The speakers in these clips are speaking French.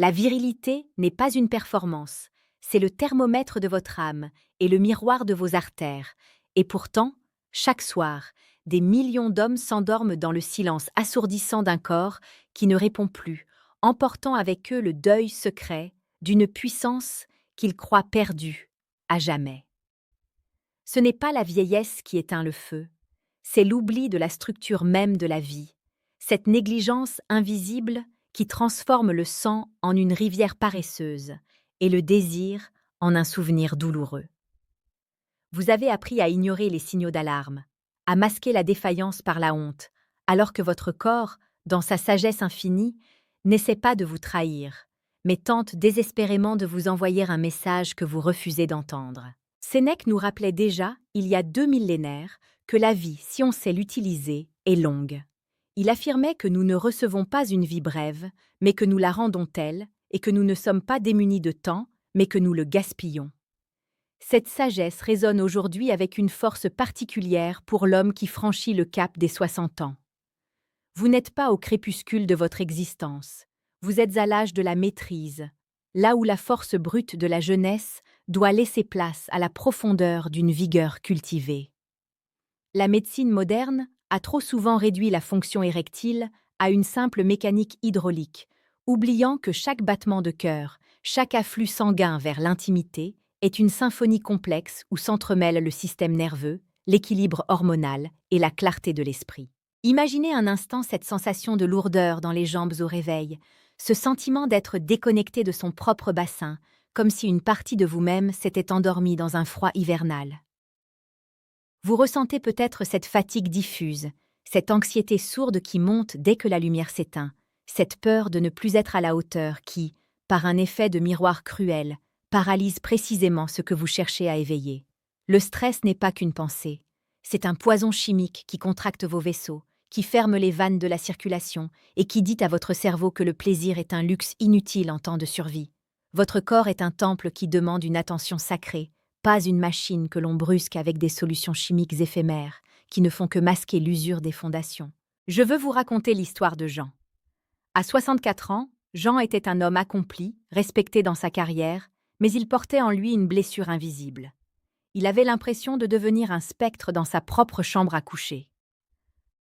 La virilité n'est pas une performance, c'est le thermomètre de votre âme et le miroir de vos artères. Et pourtant, chaque soir, des millions d'hommes s'endorment dans le silence assourdissant d'un corps qui ne répond plus, emportant avec eux le deuil secret d'une puissance qu'ils croient perdue à jamais. Ce n'est pas la vieillesse qui éteint le feu, c'est l'oubli de la structure même de la vie, cette négligence invisible qui transforme le sang en une rivière paresseuse et le désir en un souvenir douloureux. Vous avez appris à ignorer les signaux d'alarme, à masquer la défaillance par la honte, alors que votre corps, dans sa sagesse infinie, n'essaie pas de vous trahir, mais tente désespérément de vous envoyer un message que vous refusez d'entendre. Sénèque nous rappelait déjà, il y a 2 millénaires, que la vie, si on sait l'utiliser, est longue. Il affirmait que nous ne recevons pas une vie brève, mais que nous la rendons telle, et que nous ne sommes pas démunis de temps, mais que nous le gaspillons. Cette sagesse résonne aujourd'hui avec une force particulière pour l'homme qui franchit le cap des 60 ans. Vous n'êtes pas au crépuscule de votre existence, vous êtes à l'âge de la maîtrise, là où la force brute de la jeunesse doit laisser place à la profondeur d'une vigueur cultivée. La médecine moderne a trop souvent réduit la fonction érectile à une simple mécanique hydraulique, oubliant que chaque battement de cœur, chaque afflux sanguin vers l'intimité est une symphonie complexe où s'entremêlent le système nerveux, l'équilibre hormonal et la clarté de l'esprit. Imaginez un instant cette sensation de lourdeur dans les jambes au réveil, ce sentiment d'être déconnecté de son propre bassin, comme si une partie de vous-même s'était endormie dans un froid hivernal. Vous ressentez peut-être cette fatigue diffuse, cette anxiété sourde qui monte dès que la lumière s'éteint, cette peur de ne plus être à la hauteur qui, par un effet de miroir cruel, paralyse précisément ce que vous cherchez à éveiller. Le stress n'est pas qu'une pensée, c'est un poison chimique qui contracte vos vaisseaux, qui ferme les vannes de la circulation et qui dit à votre cerveau que le plaisir est un luxe inutile en temps de survie. Votre corps est un temple qui demande une attention sacrée, pas une machine que l'on brusque avec des solutions chimiques éphémères qui ne font que masquer l'usure des fondations. Je veux vous raconter l'histoire de Jean. À 64 ans, Jean était un homme accompli, respecté dans sa carrière, mais il portait en lui une blessure invisible. Il avait l'impression de devenir un spectre dans sa propre chambre à coucher.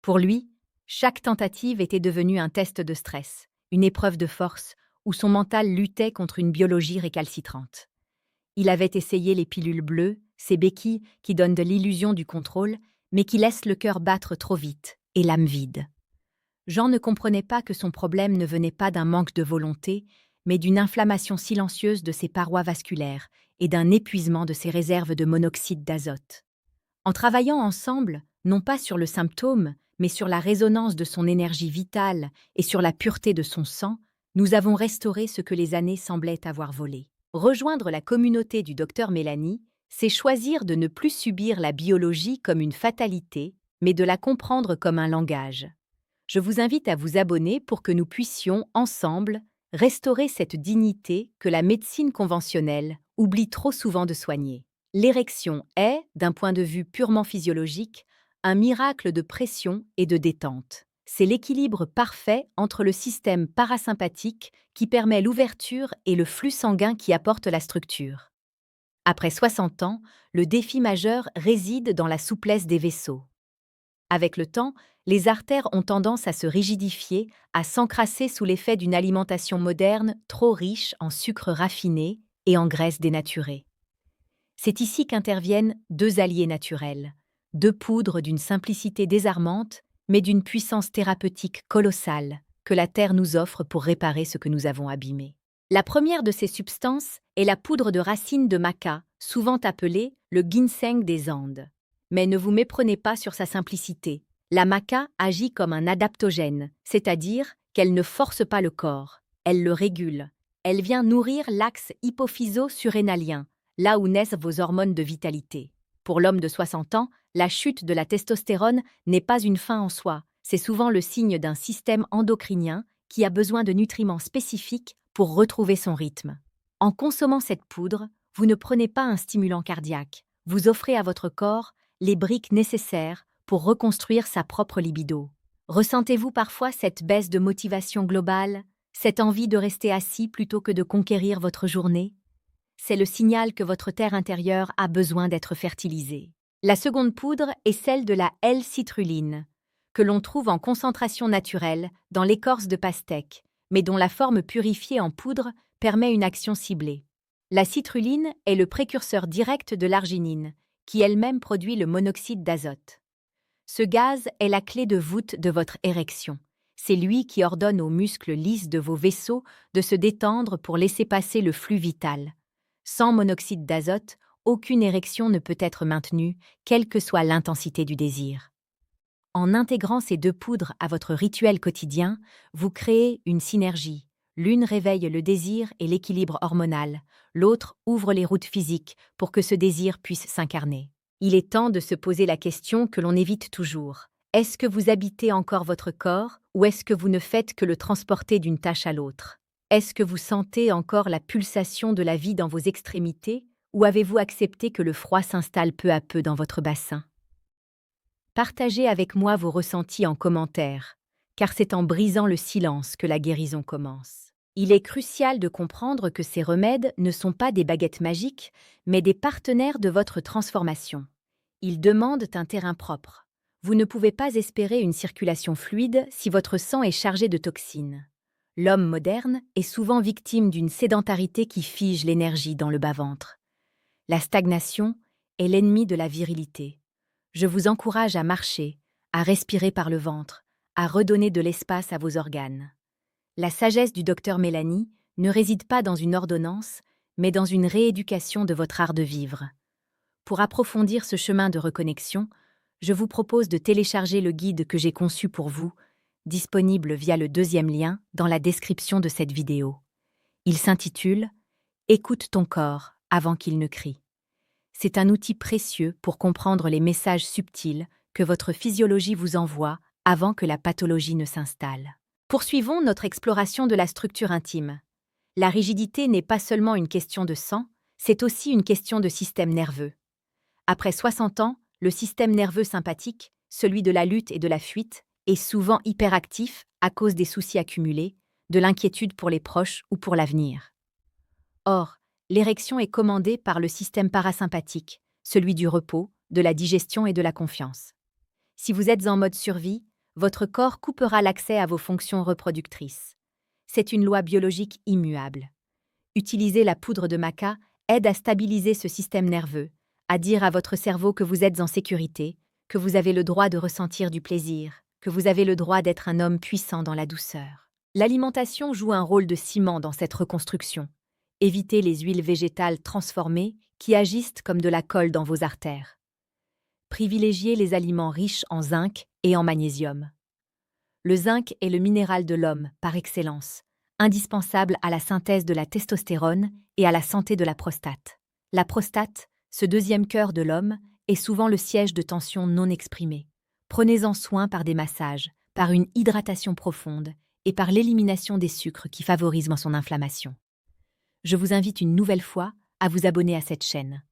Pour lui, chaque tentative était devenue un test de stress, une épreuve de force, où son mental luttait contre une biologie récalcitrante. Il avait essayé les pilules bleues, ces béquilles qui donnent de l'illusion du contrôle, mais qui laissent le cœur battre trop vite et l'âme vide. Jean ne comprenait pas que son problème ne venait pas d'un manque de volonté, mais d'une inflammation silencieuse de ses parois vasculaires et d'un épuisement de ses réserves de monoxyde d'azote. En travaillant ensemble, non pas sur le symptôme, mais sur la résonance de son énergie vitale et sur la pureté de son sang, nous avons restauré ce que les années semblaient avoir volé. Rejoindre la communauté du docteur Mélanie, c'est choisir de ne plus subir la biologie comme une fatalité, mais de la comprendre comme un langage. Je vous invite à vous abonner pour que nous puissions, ensemble, restaurer cette dignité que la médecine conventionnelle oublie trop souvent de soigner. L'érection est, d'un point de vue purement physiologique, un miracle de pression et de détente. C'est l'équilibre parfait entre le système parasympathique qui permet l'ouverture et le flux sanguin qui apporte la structure. Après 60 ans, le défi majeur réside dans la souplesse des vaisseaux. Avec le temps, les artères ont tendance à se rigidifier, à s'encrasser sous l'effet d'une alimentation moderne trop riche en sucre raffiné et en graisses dénaturées. C'est ici qu'interviennent deux alliés naturels, deux poudres d'une simplicité désarmante, mais d'une puissance thérapeutique colossale que la Terre nous offre pour réparer ce que nous avons abîmé. La première de ces substances est la poudre de racine de maca, souvent appelée le ginseng des Andes. Mais ne vous méprenez pas sur sa simplicité. La maca agit comme un adaptogène, c'est-à-dire qu'elle ne force pas le corps, elle le régule. Elle vient nourrir l'axe hypophyso-surrénalien, là où naissent vos hormones de vitalité. Pour l'homme de 60 ans, la chute de la testostérone n'est pas une fin en soi, c'est souvent le signe d'un système endocrinien qui a besoin de nutriments spécifiques pour retrouver son rythme. En consommant cette poudre, vous ne prenez pas un stimulant cardiaque, vous offrez à votre corps les briques nécessaires pour reconstruire sa propre libido. Ressentez-vous parfois cette baisse de motivation globale, Cette envie de rester assis plutôt que de conquérir votre journée? C'est le signal que votre terre intérieure a besoin d'être fertilisée. La seconde poudre est celle de la L-citrulline, que l'on trouve en concentration naturelle dans l'écorce de pastèque, mais dont la forme purifiée en poudre permet une action ciblée. La citrulline est le précurseur direct de l'arginine, qui elle-même produit le monoxyde d'azote. Ce gaz est la clé de voûte de votre érection. C'est lui qui ordonne aux muscles lisses de vos vaisseaux de se détendre pour laisser passer le flux vital. Sans monoxyde d'azote, aucune érection ne peut être maintenue, quelle que soit l'intensité du désir. En intégrant ces deux poudres à votre rituel quotidien, vous créez une synergie. L'une réveille le désir et l'équilibre hormonal, l'autre ouvre les routes physiques pour que ce désir puisse s'incarner. Il est temps de se poser la question que l'on évite toujours. Est-ce que vous habitez encore votre corps ou est-ce que vous ne faites que le transporter d'une tâche à l'autre? Est-ce que vous sentez encore la pulsation de la vie dans vos extrémités ou avez-vous accepté que le froid s'installe peu à peu dans votre bassin? Partagez avec moi vos ressentis en commentaire, car c'est en brisant le silence que la guérison commence. Il est crucial de comprendre que ces remèdes ne sont pas des baguettes magiques, mais des partenaires de votre transformation. Ils demandent un terrain propre. Vous ne pouvez pas espérer une circulation fluide si votre sang est chargé de toxines. L'homme moderne est souvent victime d'une sédentarité qui fige l'énergie dans le bas-ventre. La stagnation est l'ennemi de la virilité. Je vous encourage à marcher, à respirer par le ventre, à redonner de l'espace à vos organes. La sagesse du docteur Mélanie ne réside pas dans une ordonnance, mais dans une rééducation de votre art de vivre. Pour approfondir ce chemin de reconnexion, je vous propose de télécharger le guide que j'ai conçu pour vous, disponible via le deuxième lien dans la description de cette vidéo. Il s'intitule « Écoute ton corps avant qu'il ne crie ». C'est un outil précieux pour comprendre les messages subtils que votre physiologie vous envoie avant que la pathologie ne s'installe. Poursuivons notre exploration de la structure intime. La rigidité n'est pas seulement une question de sang, c'est aussi une question de système nerveux. Après 60 ans, le système nerveux sympathique, celui de la lutte et de la fuite, est souvent hyperactif à cause des soucis accumulés, de l'inquiétude pour les proches ou pour l'avenir. Or, l'érection est commandée par le système parasympathique, celui du repos, de la digestion et de la confiance. Si vous êtes en mode survie, votre corps coupera l'accès à vos fonctions reproductrices. C'est une loi biologique immuable. Utiliser la poudre de maca aide à stabiliser ce système nerveux, à dire à votre cerveau que vous êtes en sécurité, que vous avez le droit de ressentir du plaisir, que vous avez le droit d'être un homme puissant dans la douceur. L'alimentation joue un rôle de ciment dans cette reconstruction. Évitez les huiles végétales transformées qui agissent comme de la colle dans vos artères. Privilégiez les aliments riches en zinc et en magnésium. Le zinc est le minéral de l'homme par excellence, indispensable à la synthèse de la testostérone et à la santé de la prostate. La prostate, ce deuxième cœur de l'homme, est souvent le siège de tensions non exprimées. Prenez-en soin par des massages, par une hydratation profonde et par l'élimination des sucres qui favorisent son inflammation. Je vous invite une nouvelle fois à vous abonner à cette chaîne.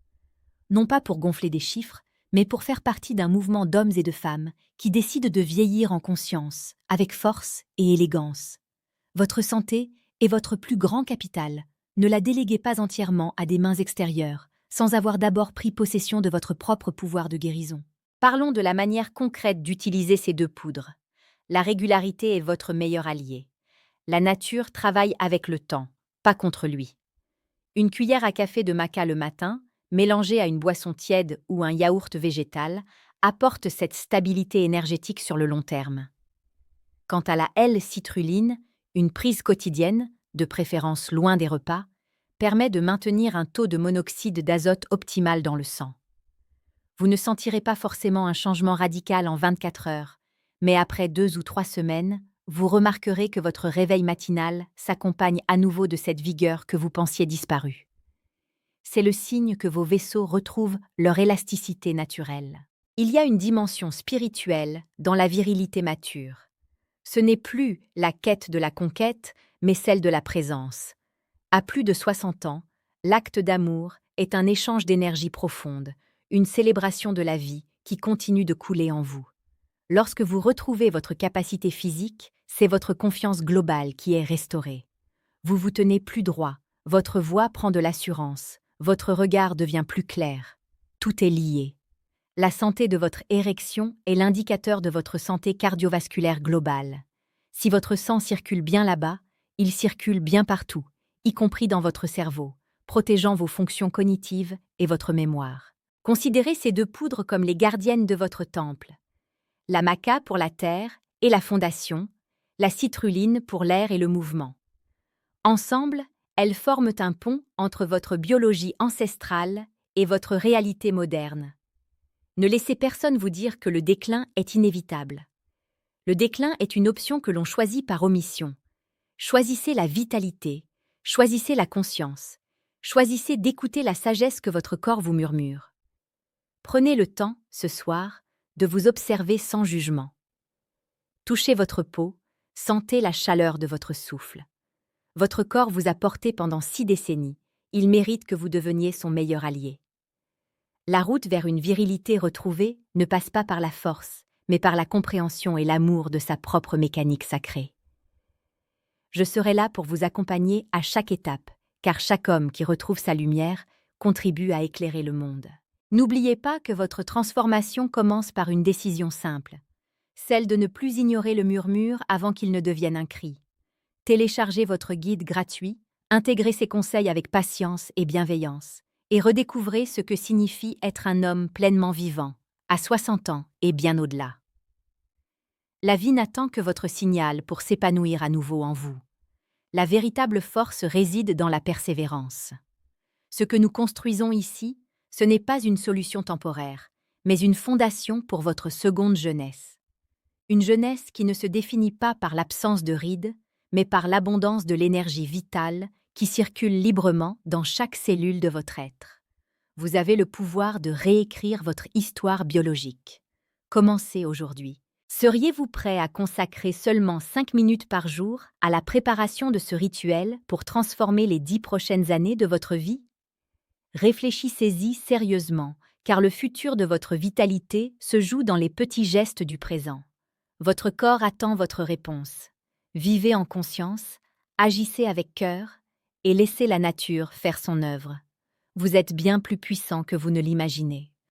Non pas pour gonfler des chiffres, mais pour faire partie d'un mouvement d'hommes et de femmes qui décident de vieillir en conscience, avec force et élégance. Votre santé est votre plus grand capital. Ne la déléguez pas entièrement à des mains extérieures, sans avoir d'abord pris possession de votre propre pouvoir de guérison. Parlons de la manière concrète d'utiliser ces deux poudres. La régularité est votre meilleur allié. La nature travaille avec le temps, pas contre lui. Une cuillère à café de maca le matin, mélangée à une boisson tiède ou un yaourt végétal, apporte cette stabilité énergétique sur le long terme. Quant à la L-citrulline, une prise quotidienne, de préférence loin des repas, permet de maintenir un taux de monoxyde d'azote optimal dans le sang. Vous ne sentirez pas forcément un changement radical en 24 heures, mais après 2 ou 3 semaines, vous remarquerez que votre réveil matinal s'accompagne à nouveau de cette vigueur que vous pensiez disparue. C'est le signe que vos vaisseaux retrouvent leur élasticité naturelle. Il y a une dimension spirituelle dans la virilité mature. Ce n'est plus la quête de la conquête, mais celle de la présence. À plus de 60 ans, l'acte d'amour est un échange d'énergie profonde, une célébration de la vie qui continue de couler en vous. Lorsque vous retrouvez votre capacité physique, c'est votre confiance globale qui est restaurée. Vous vous tenez plus droit, votre voix prend de l'assurance, votre regard devient plus clair. Tout est lié. La santé de votre érection est l'indicateur de votre santé cardiovasculaire globale. Si votre sang circule bien là-bas, il circule bien partout, y compris dans votre cerveau, protégeant vos fonctions cognitives et votre mémoire. Considérez ces deux poudres comme les gardiennes de votre temple. La maca pour la terre et la fondation, la citrulline pour l'air et le mouvement. Ensemble, elles forment un pont entre votre biologie ancestrale et votre réalité moderne. Ne laissez personne vous dire que le déclin est inévitable. Le déclin est une option que l'on choisit par omission. Choisissez la vitalité, choisissez la conscience, choisissez d'écouter la sagesse que votre corps vous murmure. Prenez le temps, ce soir, de vous observer sans jugement. Touchez votre peau, sentez la chaleur de votre souffle. Votre corps vous a porté pendant 6 décennies, il mérite que vous deveniez son meilleur allié. La route vers une virilité retrouvée ne passe pas par la force, mais par la compréhension et l'amour de sa propre mécanique sacrée. Je serai là pour vous accompagner à chaque étape, car chaque homme qui retrouve sa lumière contribue à éclairer le monde. N'oubliez pas que votre transformation commence par une décision simple, celle de ne plus ignorer le murmure avant qu'il ne devienne un cri. Téléchargez votre guide gratuit, intégrez ses conseils avec patience et bienveillance, et redécouvrez ce que signifie être un homme pleinement vivant, à 60 ans et bien au-delà. La vie n'attend que votre signal pour s'épanouir à nouveau en vous. La véritable force réside dans la persévérance. Ce que nous construisons ici, ce n'est pas une solution temporaire, mais une fondation pour votre seconde jeunesse. Une jeunesse qui ne se définit pas par l'absence de rides, mais par l'abondance de l'énergie vitale qui circule librement dans chaque cellule de votre être. Vous avez le pouvoir de réécrire votre histoire biologique. Commencez aujourd'hui. Seriez-vous prêt à consacrer seulement 5 minutes par jour à la préparation de ce rituel pour transformer les 10 prochaines années de votre vie? Réfléchissez-y sérieusement, car le futur de votre vitalité se joue dans les petits gestes du présent. Votre corps attend votre réponse. Vivez en conscience, agissez avec cœur et laissez la nature faire son œuvre. Vous êtes bien plus puissant que vous ne l'imaginez.